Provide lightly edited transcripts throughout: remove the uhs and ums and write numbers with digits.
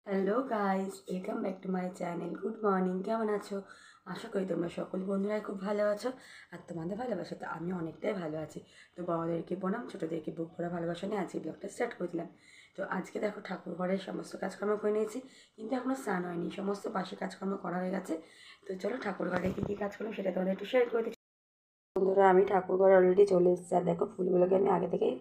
Hello guys, welcome back to my channel. Good morning, কেমন আছো? আশা করি তোমরা সকল বন্ধুরাই খুব ভালো আছো। আর তোমাদের ভালোবাসাতে আমি অনেকটাই ভালো আছি। তো বড়োদেরকে প্রণাম, ছোটোদেরকে বুক ভরা ভালোবাসা নিয়ে আজকে ব্লগটা স্টার্ট করে দিলাম। তো আজকে দেখো ঠাকুর ঘরের সমস্ত কাজকর্ম করে নিয়েছি, কিন্তু এখনও স্নান হয়নি। সমস্ত পাশে কাজকর্ম করা হয়ে গেছে। তো চলো ঠাকুর ঘরে কী কী কাজ করলাম সেটা তোমাদের একটু শেয়ার করে দিচ্ছি। বন্ধুরা, আমি ঠাকুর ঘরে অলরেডি চলে এসেছি। আর দেখো ফুলগুলোকে আমি আগে থেকেই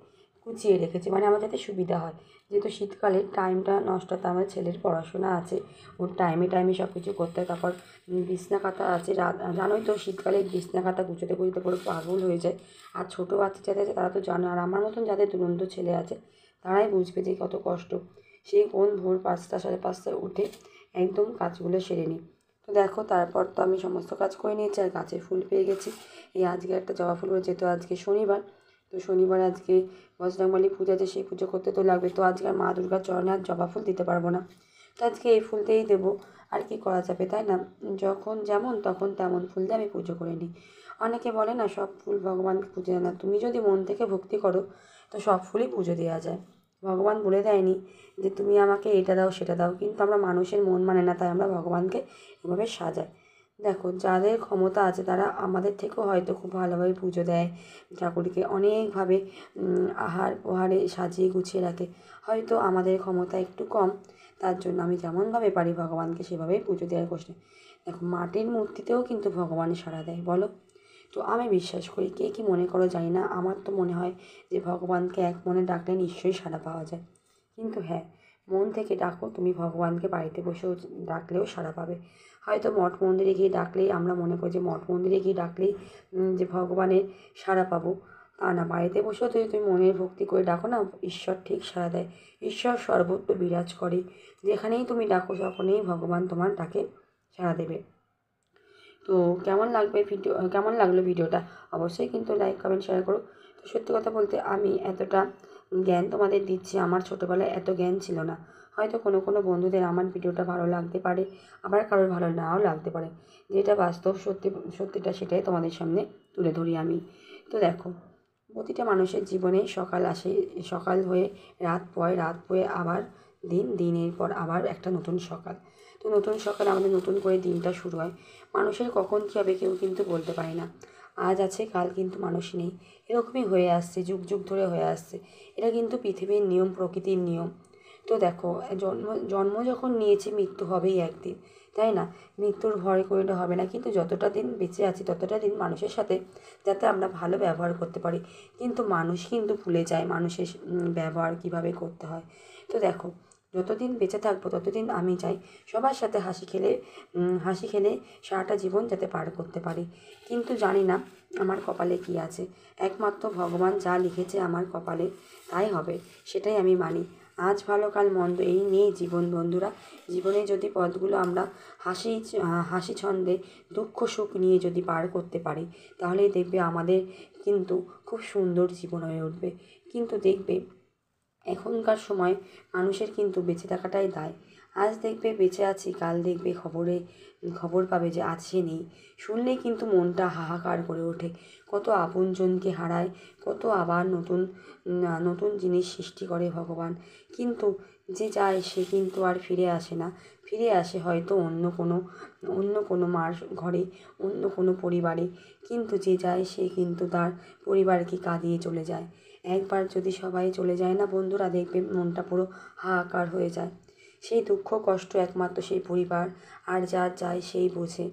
কুচিয়ে রেখেছি, মানে আমার যাতে সুবিধা হয়। যেহেতু শীতকালে টাইমটা নষ্ট, তো আমার ছেলের পড়াশোনা আছে, ওর টাইমে টাইমে সব কিছু করতে হয়। তারপর বিছনা কাঁথা আছে, জানোই তো শীতকালে বিছনা কাঁথা গুছোতে গুছোতে পুরো পাগল হয়ে যায়। আর ছোটো বাচ্চা যাদের আছে তারা তো জানে, আর আমার মতন যাদের দুরন্ত ছেলে আছে তারাই বুঝবে যে কত কষ্ট। সেই কোন ভোর 5টা 5:30টায় উঠে একদম কাজগুলো সেরে নিই। তো দেখো তারপর তো আমি সমস্ত কাজ করে নিয়েছি, আর গাছের ফুল পেয়ে গেছি। এই আজকে একটা জবা ফুল হয়েছে, তো আজকে শনিবার। তো শনিবার আজকে বজরংবলী পূজা আছে, সেই পুজো করতে তো লাগবে। তো আজকে আর মা দুর্গার চরণে আর জবা ফুল দিতে পারবো না, তো আজকে এই ফুলতেই দেবো। আর কি করা যাবে, তাই না? যখন যেমন তখন তেমন ফুল দিয়ে আমি পুজো করে নিই। অনেকে বলে না সব ফুল ভগবানকে পুজো দেয় না। তুমি যদি মন থেকে ভক্তি করো তো সব ফুলই পুজো দেওয়া যায়। ভগবান বলে দেয়নি যে তুমি আমাকে এটা দাও সেটা দাও, কিন্তু আমরা মানুষের মন মানে না, তাই আমরা ভগবানকে এভাবে সাজাই। দেখো যাদের ক্ষমতা আছে তারা আমাদের থেকেও হয়তো খুব ভালোভাবে পুজো দেয়, ঠাকুরকে অনেকভাবে আহার প্রহারে সাজিয়ে গুছিয়ে রাখে। হয়তো আমাদের ক্ষমতা একটু কম, তার জন্য আমি যেমনভাবে পারি ভগবানকে সেভাবেই পুজো দেওয়ার কষ্ট। দেখো মাটির মূর্তিতেও কিন্তু ভগবান সাড়া দেয়, বলো? তো আমি বিশ্বাস করি, কে কী মনে করো জানি না, আমার তো মনে হয় যে ভগবানকে এক মনে ডাকলে নিশ্চয়ই সাড়া পাওয়া যায়। কিন্তু হ্যাঁ, মন থেকে ডাকো, তুমি ভগবানকে বাড়িতে বসেও ডাকলেও সাড়া পাবে। হয়তো মঠ মন্দিরে গিয়ে ডাকলেই আমরা মনে করি যে মঠ মন্দিরে গিয়ে ডাকলেই যে ভগবানের সাড়া পাবো, তা না। বাড়িতে বসেও যদি তুমি মনের ভক্তি করে ডাকো না, ঈশ্বর ঠিক সাড়া দেয়। ঈশ্বর সর্বত্র বিরাজ করে, যেখানেই তুমি ডাকো তখনই ভগবান তোমার ডাকে সাড়া দেবে। তো কেমন লাগলো ভিডিওটা অবশ্যই কিন্তু লাইক কমেন্ট শেয়ার করো। তো সত্যি কথা বলতে আমি এতটা জ্ঞান তোমাদের দিচ্ছি, আমার ছোটোবেলায় এত জ্ঞান ছিল না। হয়তো কোনো কোনো বন্ধুদের আমার ভিডিওটা ভালো লাগতে পারে, আবার কারোর ভালো নাও লাগতে পারে। যেটা বাস্তব সত্যিটা সেটাই তোমাদের সামনে তুলে ধরি আমি। তো দেখো, প্রতিটা মানুষের জীবনে সকাল আসে, সকাল হয়ে রাত পয়, রাত পয়ে আবার দিনের পর আবার একটা নতুন সকাল। তো নতুন সকালে আমাদের নতুন করে দিনটা শুরু হয়। মানুষের কখন কী হবে কেউ কিন্তু বলতে পারে না। আজ আছে কাল কিন্তু মানুষ নেই, এরকমই হয়ে আসছে, যুগ যুগ ধরে হয়ে আসছে। এটা কিন্তু পৃথিবীর নিয়ম, প্রকৃতির নিয়ম। তো দেখো, জন্ম জন্ম যখন নিয়েছি মৃত্যু হবেই একদিন, তাই না? মৃত্যুর ভয় করলে হবে না, কিন্তু যতটা দিন বেঁচে আছি ততটা দিন মানুষের সাথে যাতে আমরা ভালো ব্যবহার করতে পারি। কিন্তু মানুষ কিন্তু ভুলে যায় মানুষের ব্যবহার কীভাবে করতে হয়। তো দেখো, যতদিন বেঁচে থাকবো ততদিন আমি চাই সবার সাথে হাসি খেলে সারাটা জীবন যাতে পার করতে পারি। কিন্তু জানি না আমার কপালে কী আছে। একমাত্র ভগবান যা লিখেছে আমার কপালে তাই হবে, সেটাই আমি মানি। আজ ভালো কাল মন্দ, এই নিয়েই জীবন বন্ধুরা। জীবনে যদি পথগুলো আমরা হাসি ছন্দে দুঃখ সুখ নিয়ে যদি পার করতে পারি, তাহলেই দেখবে আমাদের কিন্তু খুব সুন্দর জীবন হয়ে উঠবে। কিন্তু দেখবে এখনকার সময় মানুষের কিন্তু বেঁচে থাকাটাই দায়। আজ দেখবে বেঁচে আছি, কাল দেখবে খবর পাবে যে আছে নেই। শুনলেই কিন্তু মনটা হাহাকার করে ওঠে। কত আপনজনকে হারায়, কত আবার নতুন নতুন জিনিস সৃষ্টি করে ভগবান। কিন্তু যে যায় সে কিন্তু আর ফিরে আসে না। ফিরে আসে হয়তো অন্য কোনো মার ঘরে, অন্য কোনো পরিবারে। কিন্তু যে যায় সে কিন্তু তার পরিবারকে কাঁদিয়ে চলে যায়। একবার যদি সবাই চলে যায় না বন্ধুরা, দেখবে মনটা পুরো হাহাকার হয়ে যায়। সেই দুঃখ কষ্ট একমাত্র সেই পরিবার আর যার যায় সেই বোঝে।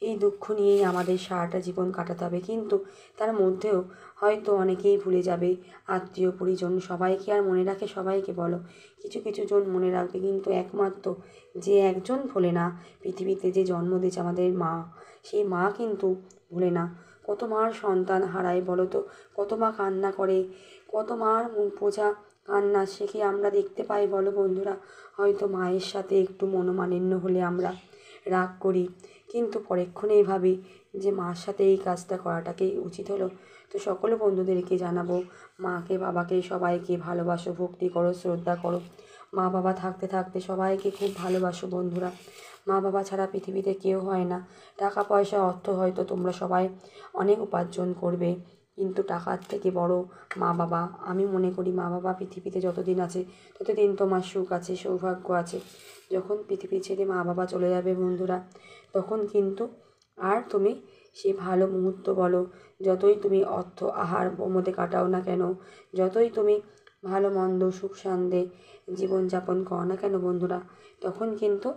এই দুঃখ নিয়েই আমাদের সারাটা জীবন কাটাতে হবে, কিন্তু তার মধ্যেও হয়তো অনেকেই ভুলে যাবে। আত্মীয় পরিজন সবাইকে আর মনে রাখে সবাইকে বলো? কিছু কিছু জন মনে রাখবে, কিন্তু একমাত্র যে একজন ভোলে না, পৃথিবীতে যে জন্ম দিয়েছে আমাদের মা, সেই মা কিন্তু ভোলে না। কত মার সন্তান হারায় বলো তো? কত মা কান্না করে, কত মার মুখ বোঝা কান্না, সে কি আমরা দেখতে পাই বলো বন্ধুরা? হয়তো মায়ের সাথে একটু মনোমালিন্য হলে আমরা রাগ করি, কিন্তু পরক্ষণেই ভাবি যে মার সাথে এই কাজটা করাটাকেই উচিত হলো। তো সকল বন্ধুদেরকে জানাবো, মাকে বাবাকে সবাইকে ভালোবাসো, ভক্তি করো, শ্রদ্ধা করো। মা বাবা থাকতে থাকতে সবাইকে খুব ভালোবাসো বন্ধুরা। মা বাবা ছাড়া পৃথিবীতে কেউ হয় না। টাকা পয়সা অর্থ হয়তো তোমরা সবাই অনেক উপার্জন করবে, কিন্তু টাকার থেকে বড় মা বাবা। আমি মনে করি মা বাবা পৃথিবীতে যতদিন আছে ততদিন তোমার সুখ আছে, সৌভাগ্য আছে। যখন পৃথিবী ছেড়ে মা বাবা চলে যাবে বন্ধুরা, তখন কিন্তু আর তুমি সে ভালো মুহূর্ত বলো, যতই তুমি অর্থ আহার মধ্যে কাটাও না কেন, যতই তুমি ভালো মন্দ সুখ শান্তি জীবনযাপন করো না কেন বন্ধুরা, তখন কিন্তু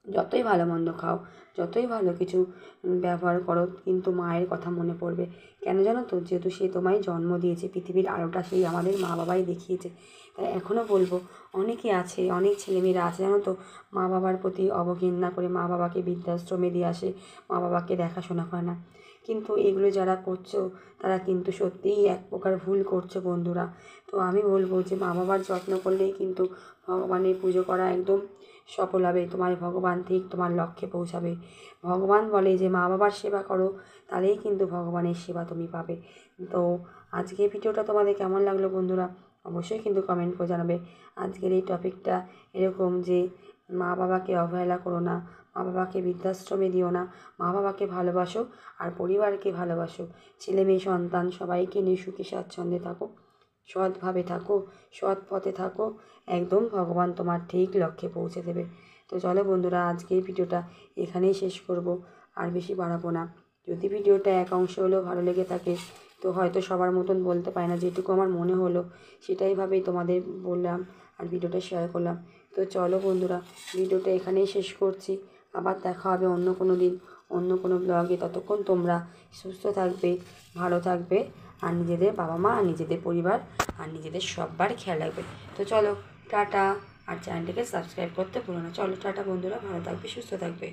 যতই ভালো মন্দ খাও, যতই ভালো কিছু ব্যবহার করো, কিন্তু মায়ের কথা মনে পড়বে। কেন জানো তো? যেহেতু সে তোমায় জন্ম দিয়েছে, পৃথিবীর আলোটা সেই আমাদের মা বাবাই দেখিয়েছে। তাই এখনও বলবো, অনেকে আছে, অনেক ছেলেমেয়েরা আছে জানো তো, মা বাবার প্রতি অবজ্ঞা করে মা বাবাকে বৃদ্ধাশ্রমে দিয়ে আসে, মা বাবাকে দেখাশোনা করে না। কিন্তু এগুলো যারা করছো তারা কিন্তু সত্যিই এক প্রকার ভুল করছো বন্ধুরা। তো আমি বলবো যে মা বাবার যত্ন করলেই কিন্তু ভগবানের পুজো করা একদম সফল হবে, তোমার ভগবান ঠিক তোমার লক্ষ্যে পৌঁছাবে। ভগবান বলে যে মা বাবার সেবা করো, তাহলেই কিন্তু ভগবানের সেবা তুমি পাবে। তো আজকের ভিডিওটা তোমাদের কেমন লাগলো বন্ধুরা, অবশ্যই কিন্তু কমেন্ট করে জানাবে। আজকের এই টপিকটা এরকম যে মা বাবাকে অবহেলা করো না, মা বাবাকে বৃদ্ধাশ্রমে দিও না, মা বাবাকে ভালোবাসো আর পরিবারকে ভালোবাসো। ছেলে মেয়ে সন্তান সবাইকে নিয়ে সুখে স্বাচ্ছন্দ্যে থাকো, সৎভাবে থাকো, সৎ পথে থাকো, একদম ভগবান তোমার ঠিক লক্ষ্যে পৌঁছে দেবে। তো চলো বন্ধুরা, আজকের ভিডিওটা এখানেই শেষ করব, আর বেশি বাড়াবো না। যদি ভিডিওটা এক অংশ হলেও ভালো লেগে থাকে, তো হয়তো সবার মতন বলতে পারি না, যেটুকু আমার মনে হলো সেটাইভাবেই তোমাদের বললাম আর ভিডিওটা শেয়ার করলাম। তো চলো বন্ধুরা, ভিডিওটা এখানেই শেষ করছি। আবার দেখা হবে অন্য কোনো দিন, অন্য কোনো ব্লগে। ততক্ষণ তোমরা সুস্থ থাকবে, ভালো থাকবে, আর নিজেদের বাবা মা আর নিজেদের পরিবার আর নিজেদের সববার খেয়াল রাখবে। তো চলো টাটা, আর চ্যানেলটিকে সাবস্ক্রাইব করতে ভুলো না। চলো টাটা বন্ধুরা, ভালো থাকবে, সুস্থ থাকবে।